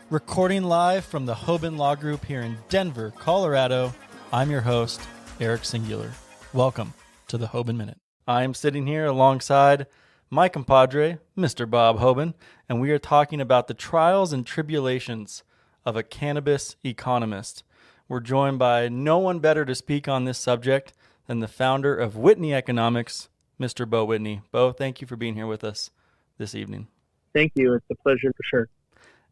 Recording live from the Hoban Law Group here in Denver, Colorado, I'm your host, Eric Singular. Welcome to the Hoban Minute. I am sitting here alongside my compadre, Mr. Bob Hoban, and we are talking about the trials and tribulations of a cannabis economist. We're joined by no one better to speak on this subject than the founder of Whitney Economics, Mr. Beau Whitney. Beau, thank you for being here with us this evening. Thank you. It's a pleasure for sure.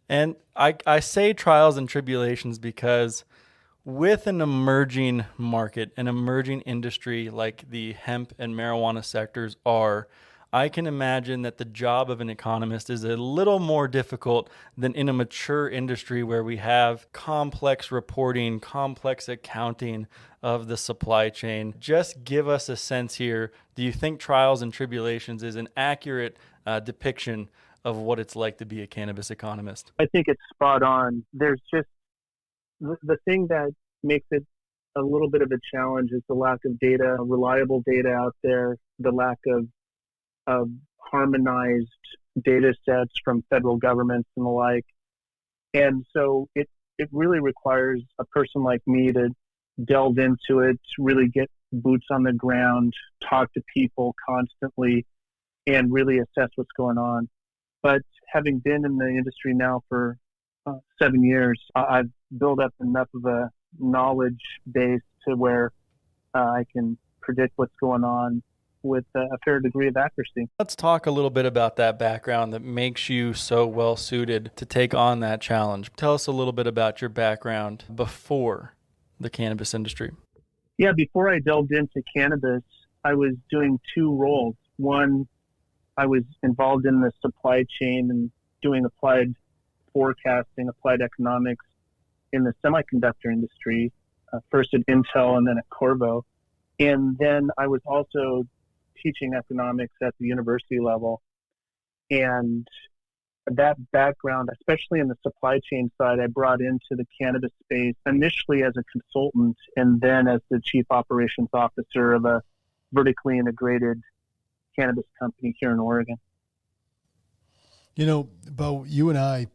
And I say trials and tribulations because with an emerging market, an emerging industry like the hemp and marijuana sectors are, I can imagine that the job of an economist is a little more difficult than in a mature industry where we have complex reporting, complex accounting of the supply chain. Just give us a sense here. Do you think trials and tribulations is an accurate depiction of what it's like to be a cannabis economist? I think it's spot on. There's just the thing that makes it a little bit of a challenge is the lack of data, reliable data out there, the lack of harmonized data sets from federal governments and the like. And so it really requires a person like me to delve into it, to really get boots on the ground, talk to people constantly, and really assess what's going on. But having been in the industry now for 7 years, I've built up enough of a knowledge base to where I can predict what's going on with a fair degree of accuracy. Let's talk a little bit about that background that makes you so well suited to take on that challenge. Tell us a little bit about your background before the cannabis industry. Yeah, before I delved into cannabis, I was doing two roles. One, I was involved in the supply chain and doing applied forecasting, applied economics in the semiconductor industry, first at Intel and then at Corvo. And then I was also teaching economics at the university level. And that background, especially in the supply chain side, I brought into the cannabis space initially as a consultant and then as the chief operations officer of a vertically integrated cannabis company here in Oregon. You know, Beau, you and I,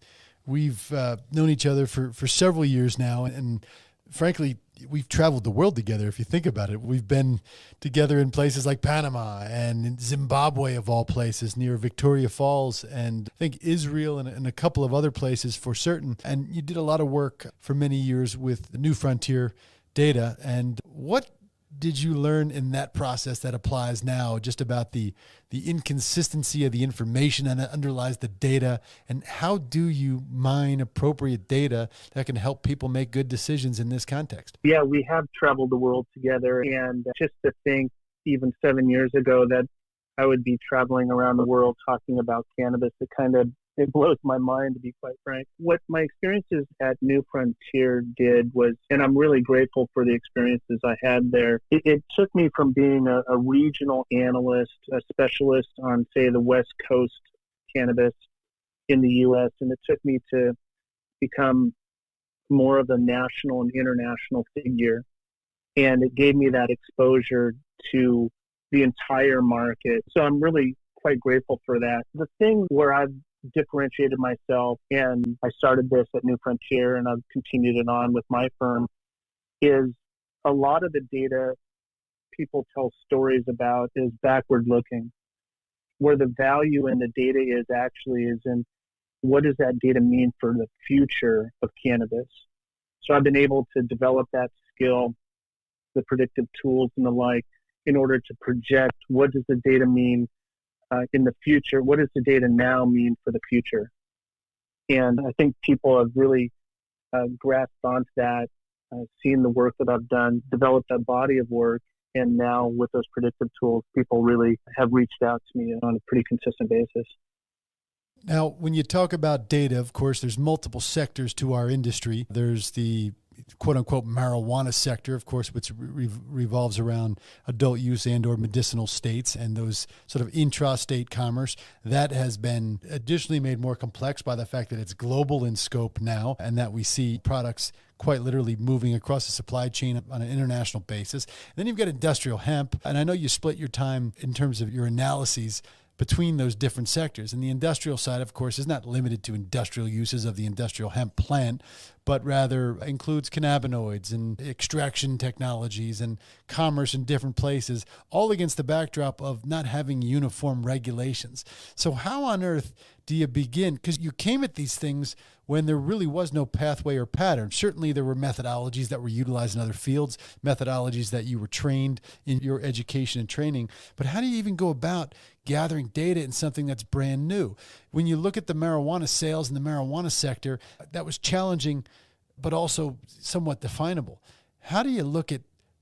we've known each other for several years now, and frankly, we've traveled the world together. If you think about it, we've been together in places like Panama and in Zimbabwe, of all places, near Victoria Falls, and I think Israel and a couple of other places for certain. And you did a lot of work for many years with the New Frontier data. And what did you learn in that process that applies now, just about the inconsistency of the information that underlies the data, and how do you mine appropriate data that can help people make good decisions in this context? Yeah, we have traveled the world together, and just to think even 7 years ago that I would be traveling around the world talking about cannabis, it blows my mind, to be quite frank. What my experiences at New Frontier did was, and I'm really grateful for the experiences I had there, it took me from being a regional analyst, a specialist on, say, the West Coast cannabis in the U.S., and it took me to become more of a national and international figure. And it gave me that exposure to the entire market. So I'm really quite grateful for that. The thing where I've differentiated myself, and I started this at New Frontier and I've continued it on with my firm, is a lot of the data people tell stories about is backward looking. Where the value in the data is actually is in what does that data mean for the future of cannabis. So I've been able to develop that skill, the predictive tools and the like, in order to project what does the data mean in the future, what does the data now mean for the future? And I think people have really grasped onto that, seen the work that I've done, developed a body of work, and now with those predictive tools, people really have reached out to me on a pretty consistent basis. Now, when you talk about data, of course, there's multiple sectors to our industry. There's the quote-unquote marijuana sector, of course, which revolves around adult use and or medicinal states and those sort of intrastate commerce. That has been additionally made more complex by the fact that it's global in scope now, and that we see products quite literally moving across the supply chain on an international basis. And then you've got industrial hemp, and I know you split your time in terms of your analyses between those different sectors. And the industrial side, of course, is not limited to industrial uses of the industrial hemp plant, but rather includes cannabinoids and extraction technologies and commerce in different places, all against the backdrop of not having uniform regulations. So how on earth do you begin? Because you came at these things when there really was no pathway or pattern. Certainly there were methodologies that were utilized in other fields, methodologies that you were trained in your education and training. But how do you even go about gathering data in something that's brand new? When you look at the marijuana sales in the marijuana sector, that was challenging, but also somewhat definable. How do you look at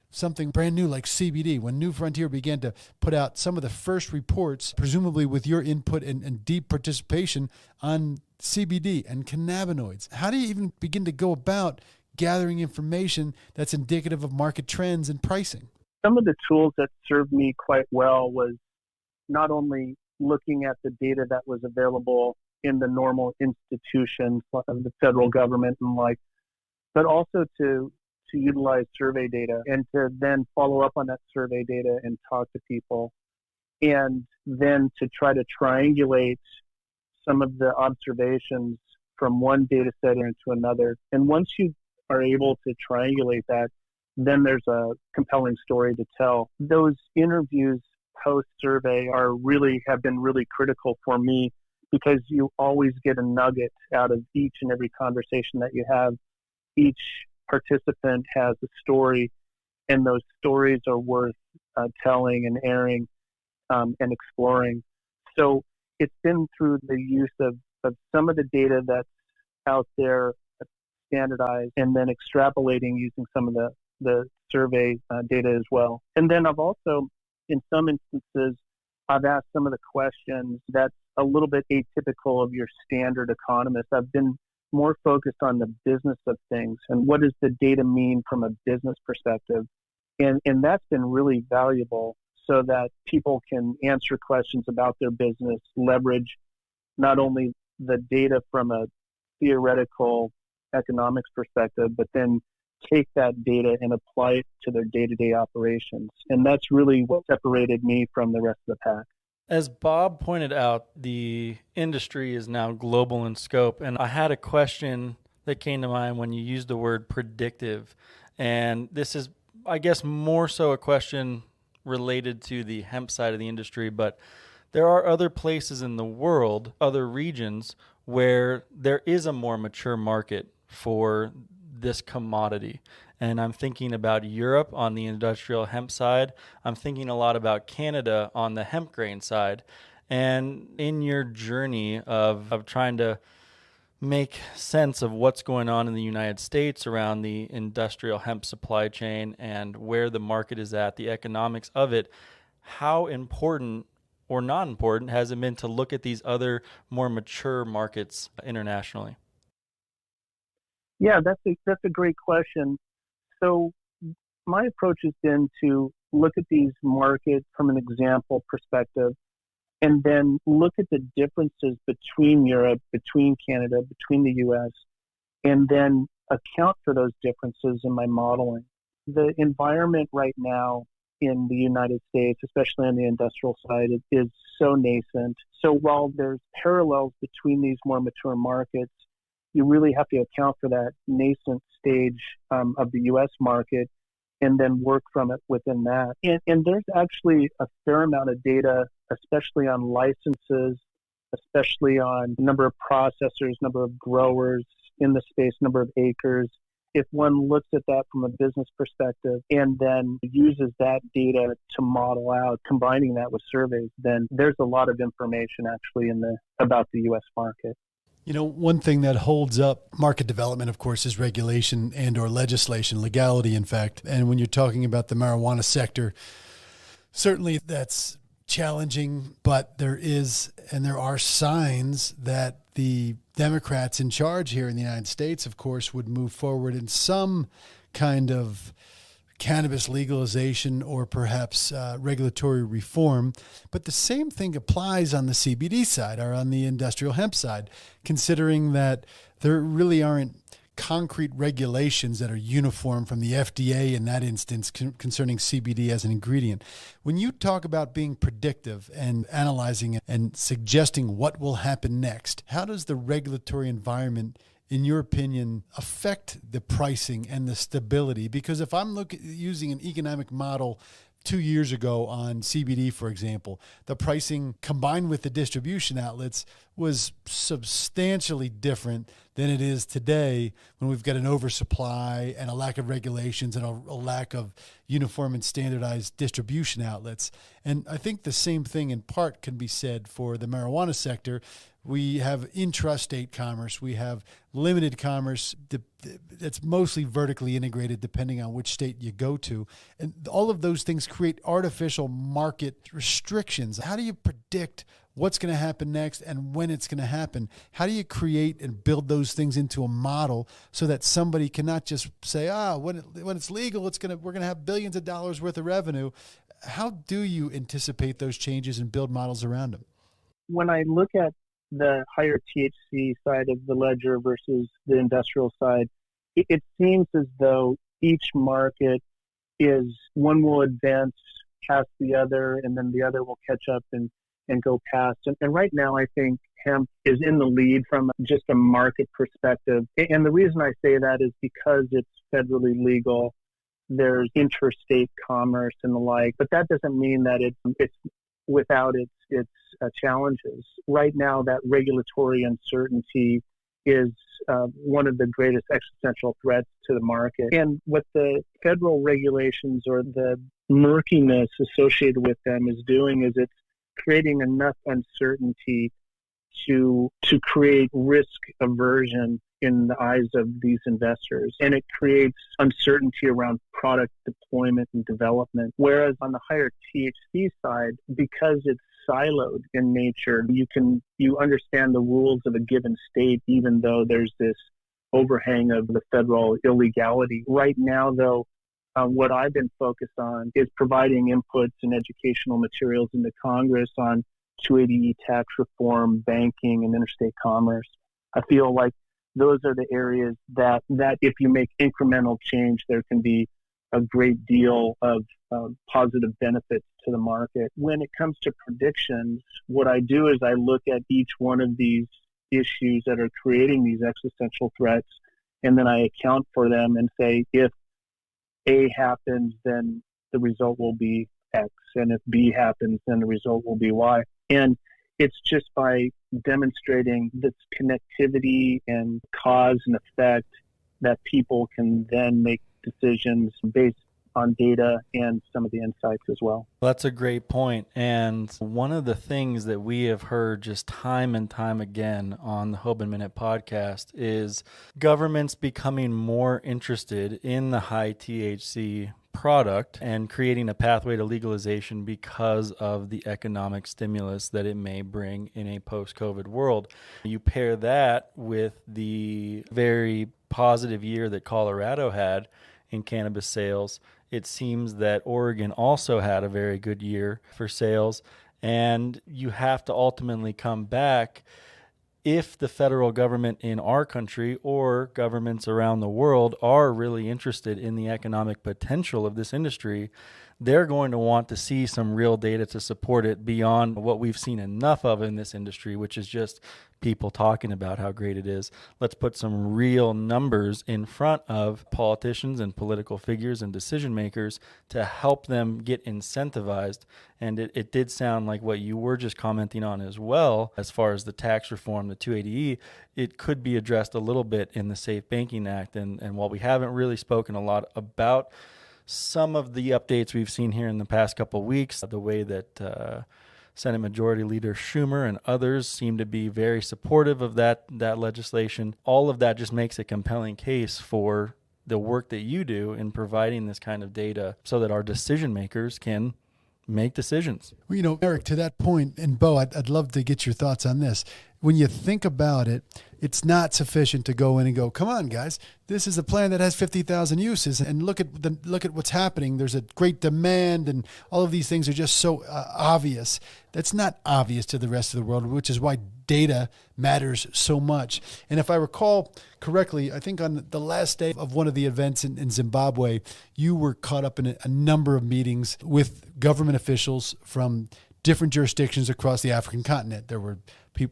something brand new like CBD, when New Frontier began to put out some of the first reports, presumably with your input and deep participation on CBD and cannabinoids? How do you even begin to go about gathering information that's indicative of market trends and pricing? Some of the tools that served me quite well was not only looking at the data that was available in the normal institutions of the federal government and but also to utilize survey data and to then follow up on that survey data and talk to people, and then to try to triangulate some of the observations from one data set into another. And once you are able to triangulate that, then there's a compelling story to tell. Those interviews post-survey have been really critical for me, because you always get a nugget out of each and every conversation that you have. Each participant has a story, and those stories are worth telling and airing and exploring. So it's been through the use of some of the data that's out there, standardized, and then extrapolating using some of the survey data as well. And then I've also, in some instances, I've asked some of the questions that's a little bit atypical of your standard economist. I've been more focused on the business of things and what does the data mean from a business perspective. And that's been really valuable, so that people can answer questions about their business, leverage not only the data from a theoretical economics perspective, but then take that data and apply it to their day-to-day operations. And that's really what separated me from the rest of the pack. As Bob pointed out, the industry is now global in scope. And I had a question that came to mind when you used the word predictive. And this is, I guess, more so a question related to the hemp side of the industry. But there are other places in the world, other regions, where there is a more mature market for this commodity. And I'm thinking about Europe on the industrial hemp side. I'm thinking a lot about Canada on the hemp grain side. And in your journey of trying to make sense of what's going on in the United States around the industrial hemp supply chain and where the market is at, the economics of it, how important or not important has it been to look at these other more mature markets internationally? Yeah, that's a great question. So my approach has been to look at these markets from an example perspective, and then look at the differences between Europe, between Canada, between the U.S., and then account for those differences in my modeling. The environment right now in the United States, especially on the industrial side, is so nascent. So while there's parallels between these more mature markets, you really have to account for that nascent stage of the U.S. market and then work from it within that. And there's actually a fair amount of data, especially on licenses, especially on number of processors, number of growers in the space, number of acres. If one looks at that from a business perspective and then uses that data to model out, combining that with surveys, then there's a lot of information actually about the U.S. market. You know, one thing that holds up market development, of course, is regulation and or legislation, legality, in fact. And when you're talking about the marijuana sector, certainly that's challenging, but there are signs that the Democrats in charge here in the United States, of course, would move forward in some kind of cannabis legalization or perhaps regulatory reform. But the same thing applies on the CBD side or on the industrial hemp side, considering that there really aren't concrete regulations that are uniform from the FDA in that instance concerning CBD as an ingredient. When you talk about being predictive and analyzing it and suggesting what will happen next, how does the regulatory environment, in your opinion, affect the pricing and the stability? Because if I'm using an economic model 2 years ago on CBD, for example, the pricing combined with the distribution outlets was substantially different than it is today when we've got an oversupply and a lack of regulations and a lack of uniform and standardized distribution outlets. And I think the same thing in part can be said for the marijuana sector. We have intrastate commerce. We have limited commerce that's mostly vertically integrated depending on which state you go to. And all of those things create artificial market restrictions. How do you predict what's going to happen next and when it's going to happen? How do you create and build those things into a model so that somebody cannot just say, when it's legal, we're going to have billions of dollars worth of revenue? How do you anticipate those changes and build models around them? When I look at the higher THC side of the ledger versus the industrial side, it seems as though each market is one will advance past the other, and then the other will catch up and go past. And right now, I think hemp is in the lead from just a market perspective. And the reason I say that is because it's federally legal. There's interstate commerce and the like, but that doesn't mean that it's without its challenges. Right now, that regulatory uncertainty is one of the greatest existential threats to the market. And what the federal regulations or the murkiness associated with them is doing is it's creating enough uncertainty to create risk aversion in the eyes of these investors. And it creates uncertainty around product deployment and development. Whereas on the higher THC side, because it's siloed in nature, you understand the rules of a given state, even though there's this overhang of the federal illegality. Right now, though, what I've been focused on is providing inputs and educational materials into Congress on 280E tax reform, banking, and interstate commerce. I feel like those are the areas that if you make incremental change, there can be a great deal of positive benefits to the market. When it comes to predictions, what I do is I look at each one of these issues that are creating these existential threats, and then I account for them and say, if A happens, then the result will be X, and if B happens, then the result will be Y. And it's just by demonstrating this connectivity and cause and effect that people can then make decisions based on data and some of the insights as well. That's a great point. And one of the things that we have heard just time and time again on the Hoban Minute podcast is governments becoming more interested in the high THC product and creating a pathway to legalization because of the economic stimulus that it may bring in a post-COVID world. You pair that with the very positive year that Colorado had in cannabis sales. It seems that Oregon also had a very good year for sales, and you have to ultimately come back. If the federal government in our country or governments around the world are really interested in the economic potential of this industry, they're going to want to see some real data to support it beyond what we've seen enough of in this industry, which is just people talking about how great it is. Let's put some real numbers in front of politicians and political figures and decision makers to help them get incentivized. And it did sound like what you were just commenting on as well, as far as the tax reform, the 280E, it could be addressed a little bit in the Safe Banking Act. And while we haven't really spoken a lot about some of the updates we've seen here in the past couple of weeks, the way that Senate Majority Leader Schumer and others seem to be very supportive of that legislation. All of that just makes a compelling case for the work that you do in providing this kind of data so that our decision makers can make decisions. Well, Eric, to that point, and Beau, I'd love to get your thoughts on this. when you think about it, it's not sufficient to go in and go, come on, guys, this is a plan that has 50,000 uses, and look at what's happening. There's a great demand, and all of these things are just so obvious. That's not obvious to the rest of the world, which is why data matters so much. And if I recall correctly, I think on the last day of one of the events in Zimbabwe, you were caught up in a number of meetings with government officials from different jurisdictions across the African continent. There were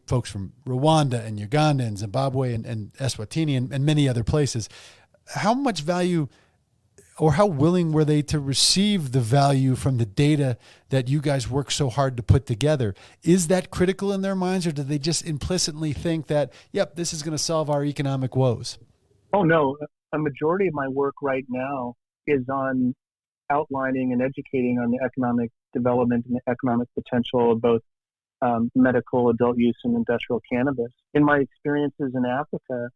folks from Rwanda and Uganda and Zimbabwe and Eswatini and many other places. How much value, or how willing were they to receive the value from the data that you guys work so hard to put together? Is that critical in their minds, or do they just implicitly think that, yep, this is going to solve our economic woes? Oh, no. A majority of my work right now is on outlining and educating on the economic development and the economic potential of both medical, adult use, and industrial cannabis. In my experiences in Africa,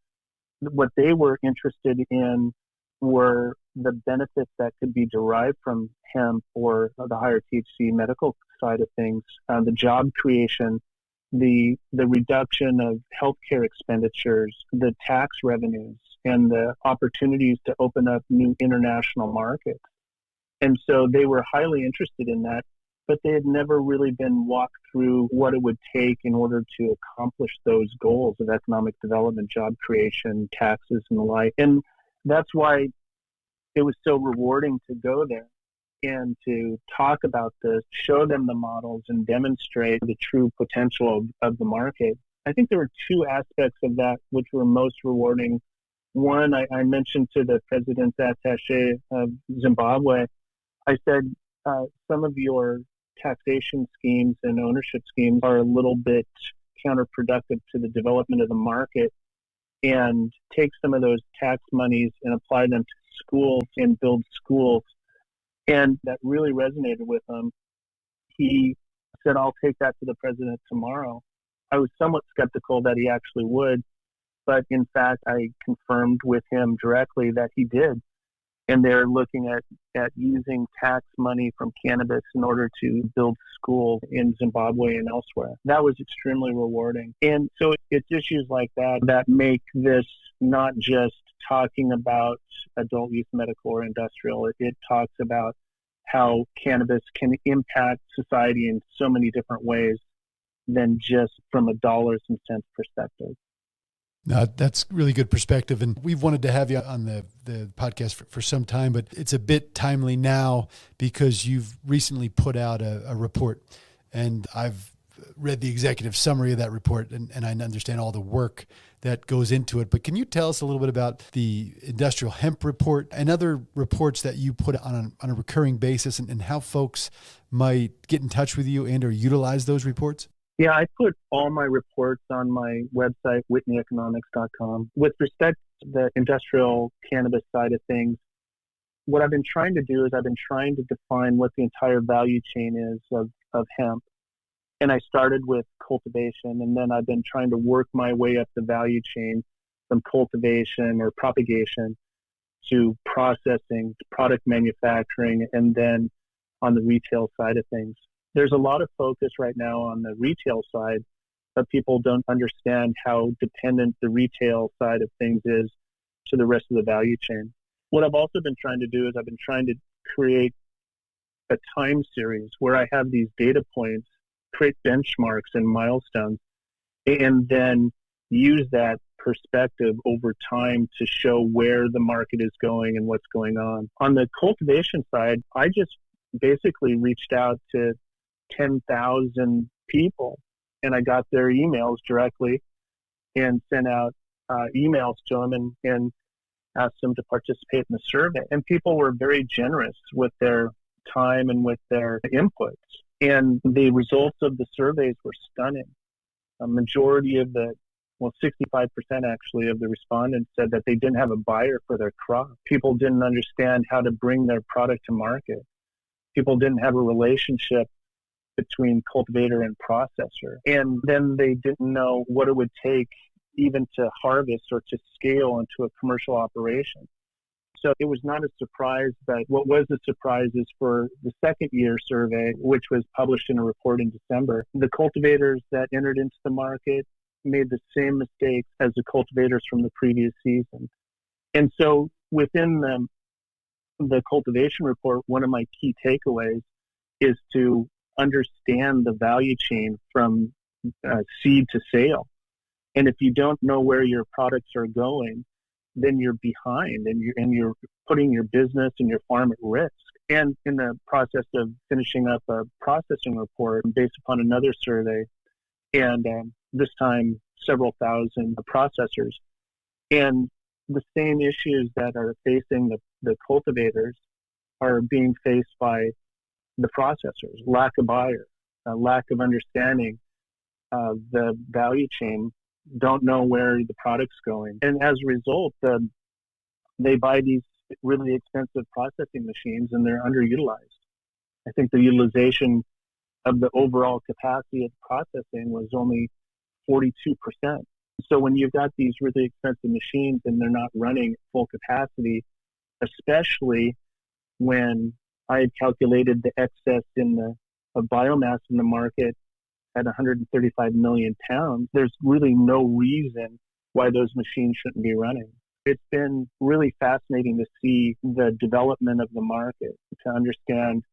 what they were interested in were the benefits that could be derived from hemp or the higher THC medical side of things, the job creation, the reduction of healthcare expenditures, the tax revenues, and the opportunities to open up new international markets. And so they were highly interested in that, but they had never really been walked through what it would take in order to accomplish those goals of economic development, job creation, taxes, and the like. And that's why it was so rewarding to go there and to talk about this, show them the models, and demonstrate the true potential of the market. I think there were two aspects of that which were most rewarding. One, I mentioned to the president's attaché of Zimbabwe, I said, some of your taxation schemes and ownership schemes are a little bit counterproductive to the development of the market, and take some of those tax monies and apply them to schools and build schools. And that really resonated with him. He said, I'll take that to the president tomorrow. I was somewhat skeptical that he actually would, but in fact, I confirmed with him directly that he did. And they're looking at using tax money from cannabis in order to build schools in Zimbabwe and elsewhere. That was extremely rewarding. And so it's issues like that that make this not just talking about adult use, medical, or industrial. It talks about how cannabis can impact society in so many different ways than just from a dollars and cents perspective. No, that's really good perspective. And we've wanted to have you on the podcast for some time, but it's a bit timely now because you've recently put out a report, and I've read the executive summary of that report, and I understand all the work that goes into it. But can you tell us a little bit about the industrial hemp report and other reports that you put on a recurring basis, and how folks might get in touch with you and or utilize those reports? Yeah, I put all my reports on my website, whitneyeconomics.com. With respect to the industrial cannabis side of things, what I've been trying to do is I've been trying to define what the entire value chain is of hemp. And I started with cultivation, and then I've been trying to work my way up the value chain from cultivation or propagation to processing, to product manufacturing, and then on the retail side of things. There's a lot of focus right now on the retail side, but people don't understand how dependent the retail side of things is to the rest of the value chain. What I've also been trying to do is I've been trying to create a time series where I have these data points, create benchmarks and milestones, and then use that perspective over time to show where the market is going and what's going on. On the cultivation side, I just basically reached out to 10,000 people, and I got their emails directly and sent out emails to them and asked them to participate in the survey. And people were very generous with their time and with their inputs. And the results of the surveys were stunning. A majority of 65% actually of the respondents said that they didn't have a buyer for their crop. People didn't understand how to bring their product to market. People didn't have a relationship between cultivator and processor. And then they didn't know what it would take even to harvest or to scale into a commercial operation. So it was not a surprise, but what was a surprise is for the second year survey, which was published in a report in December, the cultivators that entered into the market made the same mistakes as the cultivators from the previous season. And so within the cultivation report, one of my key takeaways is to understand the value chain from seed to sale. And if you don't know where your products are going, then you're behind, and you're putting your business and your farm at risk. And in the process of finishing up a processing report based upon another survey, and this time several thousand processors, and the same issues that are facing the cultivators are being faced by the processors: lack of buyer, lack of understanding of the value chain, don't know where the product's going. And as a result, they buy these really expensive processing machines, and they're underutilized. I think the utilization of the overall capacity of processing was only 42%. So when you've got these really expensive machines and they're not running full capacity, especially when I had calculated the excess of biomass in the market at 135 million pounds, there's really no reason why those machines shouldn't be running. It's been really fascinating to see the development of the market, to understand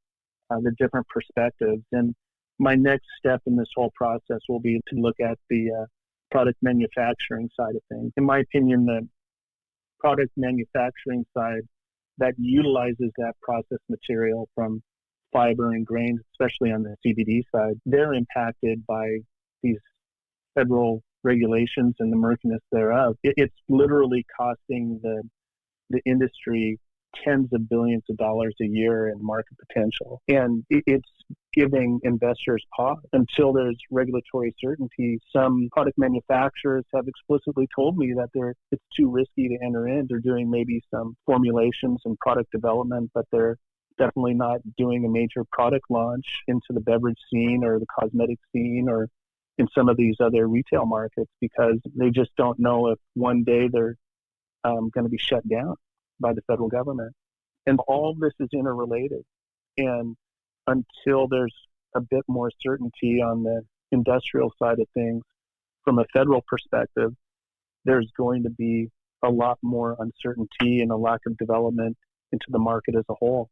the different perspectives. And my next step in this whole process will be to look at the product manufacturing side of things. In my opinion, the product manufacturing side that utilizes that processed material from fiber and grains, especially on the CBD side, they're impacted by these federal regulations and the murkiness thereof. It's literally costing the industry tens of billions of dollars a year in market potential. And it's giving investors pause until there's regulatory certainty. Some product manufacturers have explicitly told me that it's too risky to enter in. They're doing maybe some formulations and product development, but they're definitely not doing a major product launch into the beverage scene or the cosmetic scene or in some of these other retail markets, because they just don't know if one day they're going to be shut down by the federal government. And all of this is interrelated. And until there's a bit more certainty on the industrial side of things from a federal perspective, there's going to be a lot more uncertainty and a lack of development into the market as a whole.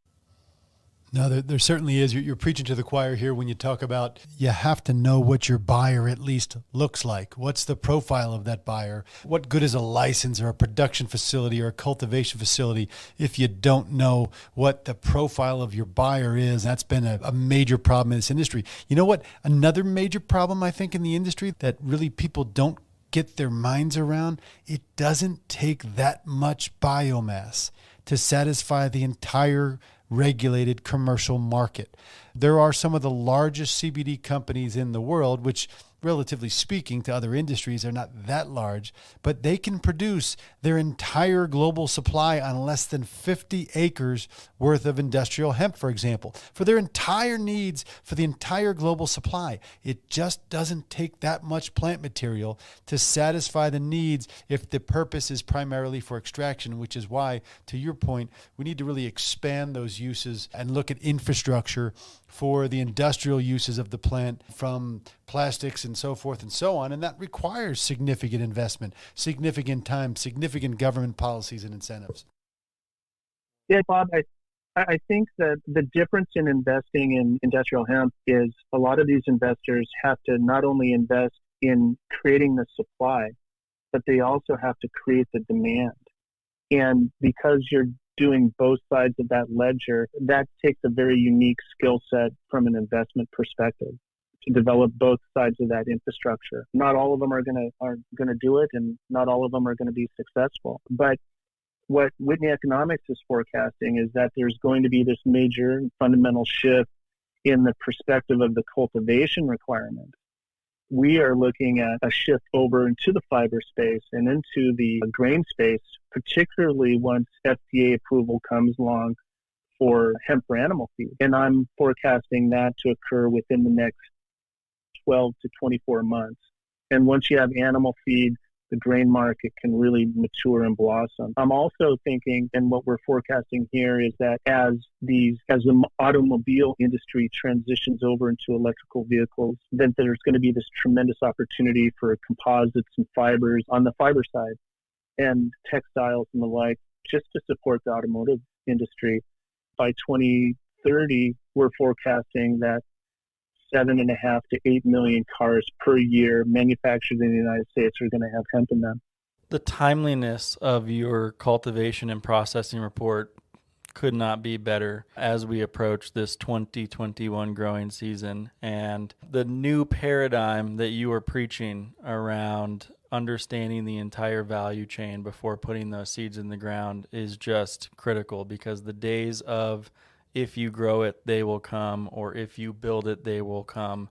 No, there certainly is. You're preaching to the choir here when you talk about you have to know what your buyer at least looks like. What's the profile of that buyer? What good is a license or a production facility or a cultivation facility if you don't know what the profile of your buyer is? That's been a major problem in this industry. You know what? Another major problem, I think, in the industry that really people don't get their minds around, it doesn't take that much biomass to satisfy the entire regulated commercial market. There are some of the largest CBD companies in the world, which relatively speaking to other industries are not that large, but they can produce their entire global supply on less than 50 acres worth of industrial hemp, for example, for their entire needs for the entire global supply. It just doesn't take that much plant material to satisfy the needs if the purpose is primarily for extraction, which is why, to your point, we need to really expand those uses and look at infrastructure for the industrial uses of the plant, from plastics and so forth and so on. And that requires significant investment, significant time, significant government policies and incentives. Yeah, Bob, I think that the difference in investing in industrial hemp is a lot of these investors have to not only invest in creating the supply, but they also have to create the demand. And because you're doing both sides of that ledger, that takes a very unique skill set from an investment perspective to develop both sides of that infrastructure. Not all of them are going to do it, and not all of them are going to be successful. But what Whitney Economics is forecasting is that there's going to be this major fundamental shift in the perspective of the cultivation requirement. We are looking at a shift over into the fiber space and into the grain space, particularly once FDA approval comes along for hemp for animal feed. And I'm forecasting that to occur within the next 12 to 24 months. And once you have animal feed the grain market can really mature and blossom. I'm also thinking, and what we're forecasting here is that as the automobile industry transitions over into electrical vehicles, then there's going to be this tremendous opportunity for composites and fibers on the fiber side and textiles and the like, just to support the automotive industry. By 2030, we're forecasting that 7.5 to 8 million cars per year manufactured in the United States are going to have hemp in them. The timeliness of your cultivation and processing report could not be better as we approach this 2021 growing season. And the new paradigm that you are preaching around understanding the entire value chain before putting those seeds in the ground is just critical, because the days of if you grow it, they will come, or if you build it, they will come,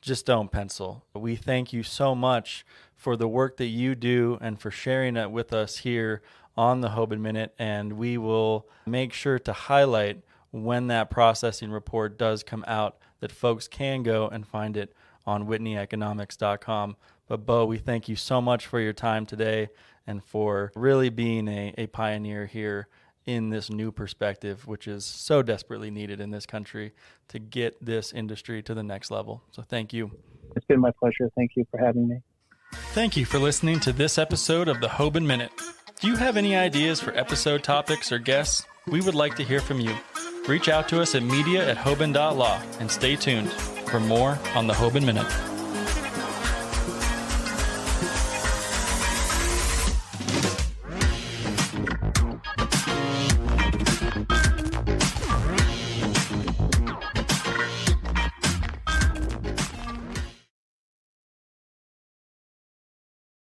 just don't pencil. We thank you so much for the work that you do and for sharing it with us here on the Hoban Minute, and we will make sure to highlight when that processing report does come out that folks can go and find it on whitneyeconomics.com. But Beau, we thank you so much for your time today and for really being a pioneer here in this new perspective, which is so desperately needed in this country to get this industry to the next level. So thank you. It's been my pleasure. Thank you for having me. Thank you for listening to this episode of the Hoban Minute. Do you have any ideas for episode topics or guests? We would like to hear from you. Reach out to us at media@hoban.law and stay tuned for more on the Hoban Minute.